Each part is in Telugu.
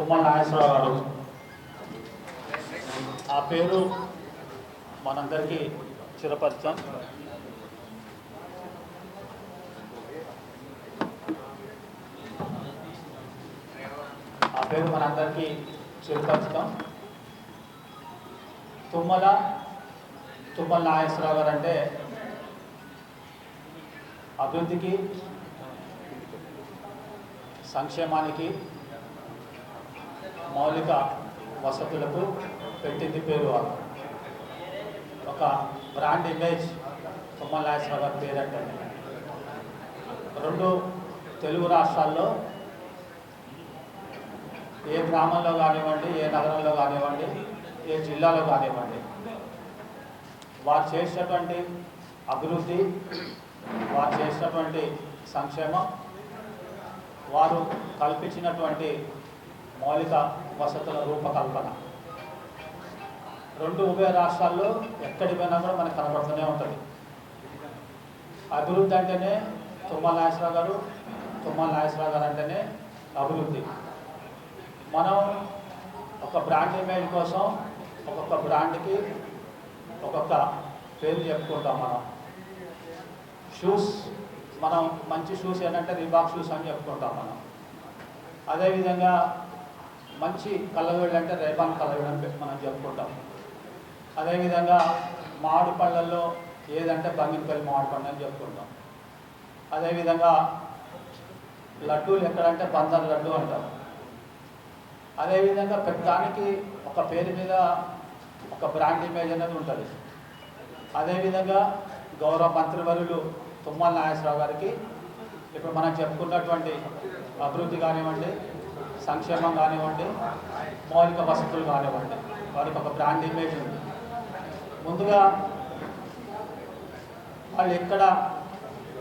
తుమ్మల నాగేశ్వరరావు గారు. ఆ పేరు మనందరికీ చిరపరిచయం. తుమ్మల నాగేశ్వరరావు గారు అంటే అభివృద్ధికి, సంక్షేమానికి, మౌలిక వసతులకు పెట్టింది పేరు. ఒక బ్రాండ్ ఇమేజ్ తుమ్మల నాగేశ్వరరావు గారి పేరు అంటే 2 తెలుగు రాష్ట్రాల్లో ఏ గ్రామంలో కానివ్వండి, ఏ నగరంలో కానివ్వండి, ఏ జిల్లాలో కానివ్వండి, వారు చేసినటువంటి అభివృద్ధి, వారు చేసినటువంటి సంక్షేమం, వారు కల్పించినటువంటి మౌలిక వసతుల రూపకల్పన 2 ఉభయ రాష్ట్రాల్లో ఎక్కడికి పోయినా కూడా మనకు కనబడుతూనే ఉంటుంది. అభివృద్ధి అంటేనే తుమ్మల నాగేశ్వరరావు గారు, తుమ్మల నాగేశ్వరరావు గారు అంటేనే అభివృద్ధి. మనం ఒక బ్రాండ్ ఇమేజ్ కోసం ఒక్కొక్క బ్రాండ్కి ఒక్కొక్క పేరు చెప్పుకుంటాం. షూస్, మనం మంచి షూస్ ఏంటంటే రీబాక్ షూస్ అని చెప్పుకుంటాం మనం. అదేవిధంగా మంచి కళ్ళజోళ్ళు అంటే రేబాన్ కళ్ళజోడు అని మనం చెప్పుకుంటాం. అదేవిధంగా మామిడి పళ్ళల్లో ఏదంటే బంగినపల్లి మామిడి పండు అని చెప్పుకుంటాం. అదేవిధంగా లడ్డూలు ఎక్కడంటే బందర్ లడ్డు అంటాం. అదేవిధంగా ప్రతిదానికి ఒక పేరు మీద ఒక బ్రాండ్ ఇమేజ్ అనేది ఉంటుంది. అదేవిధంగా గౌరవ మంత్రివర్యులు తుమ్మల నాగేశ్వరరావు గారికి ఇప్పుడు మనం చెప్పుకున్నటువంటి అభివృద్ధి కానివ్వండి, సంక్షేమం కానివ్వండి, మౌలిక వసతులు కానివ్వండి, వారికి ఒక బ్రాండ్ ఇమేజ్ ఉంది. ముందుగా వాళ్ళు ఎక్కడ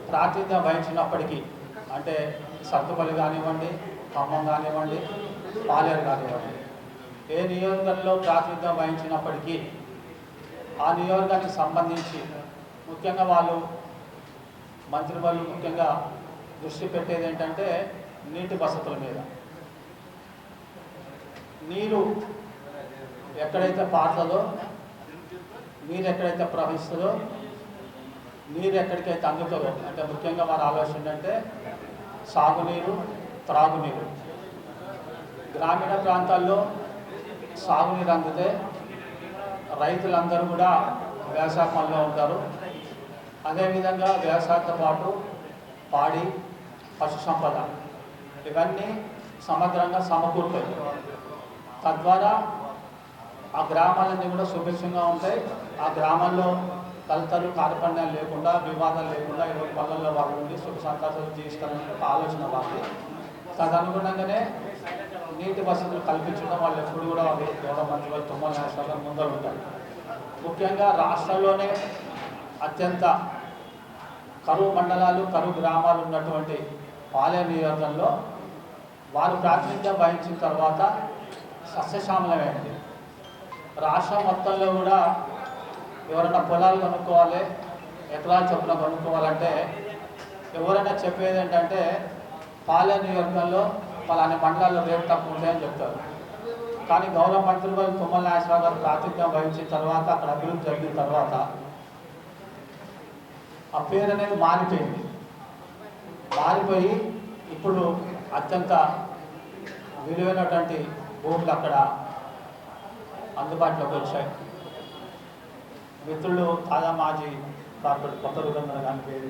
ప్రాతినిధ్యం వహించినప్పటికీ, అంటే సత్తుపల్లి కానివ్వండి, ఖమ్మం కానివ్వండి, పాలేరు కానివ్వండి, ఏ నియోజకవర్గంలో ప్రాతినిధ్యం వహించినప్పటికీ ఆ నియోజకవర్గానికి సంబంధించి ముఖ్యంగా మంత్రివర్యులు ముఖ్యంగా దృష్టి పెట్టేది ఏంటంటే నీటి వసతుల మీద. నీరు ఎక్కడైతే పారుతుందో, నీరు ఎక్కడైతే ప్రవహిస్తుందో, నీరు ఎక్కడికైతే అందుతుందో, అంటే ముఖ్యంగా వారి ఆలోచన ఏంటంటే సాగునీరు, త్రాగునీరు. గ్రామీణ ప్రాంతాల్లో సాగునీరు అందితే రైతులందరూ కూడా వ్యవసాయ పనిలో ఉంటారు. అదేవిధంగా వ్యవసాయంతో పాటు పాడి, పశు సంపద ఇవన్నీ సమగ్రంగా సమకూరుతాయి. తద్వారా ఆ గ్రామాలన్నీ కూడా సుభిక్షంగా ఉంటాయి. ఆ గ్రామాల్లో కలతలు, కార్పణ్యాలు లేకుండా, వివాదాలు లేకుండా ఇరవై పనుల్లో వాళ్ళు ఉండి సుఖ సంతోషాలు జీవిస్తారనే ఒక ఆలోచన వాళ్ళు. తదనుగుణంగానే నీటి వసతులు కల్పించడం వాళ్ళు ఎప్పుడు కూడా గౌరవ మంత్రి తుమ్మల నాగేశ్వరరావు గారు ముందర ఉంటారు. ముఖ్యంగా రాష్ట్రంలోనే అత్యంత కరువు మండలాలు, కరువు గ్రామాలు ఉన్నటువంటి పాలేరు నియోజకవర్గంలో వారు ప్రాతినిధ్యం వహించిన తర్వాత సస్యశ్యామలమైంది. రాష్ట్రం మొత్తంలో కూడా ఎవరైనా పొలాలు కొనుక్కోవాలి, ఎకరాల చొప్పున కొనుక్కోవాలంటే ఎవరైనా చెప్పేది ఏంటంటే పాలేరు నియోజకవర్గంలో పలాని మండలాల్లో రేటు తక్కువ ఉంటాయని చెప్తారు. కానీ గౌరవ మంత్రివర్యులు తుమ్మల నాగేశ్వరరావు గారు ప్రాతినిధ్యం వహించిన తర్వాత, అక్కడ అభివృద్ధి జరిగిన తర్వాత ఆ పేరు అనేది మారిపోయి ఇప్పుడు అత్యంత విలువైనటువంటి భూములు అక్కడ అందుబాటులోకి వచ్చాయి. మిత్రులు తాజా మాజీ కార్పొరేట్ కొత్త రుగంధర గారి పేరు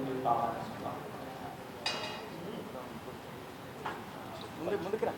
ముందుకు రా.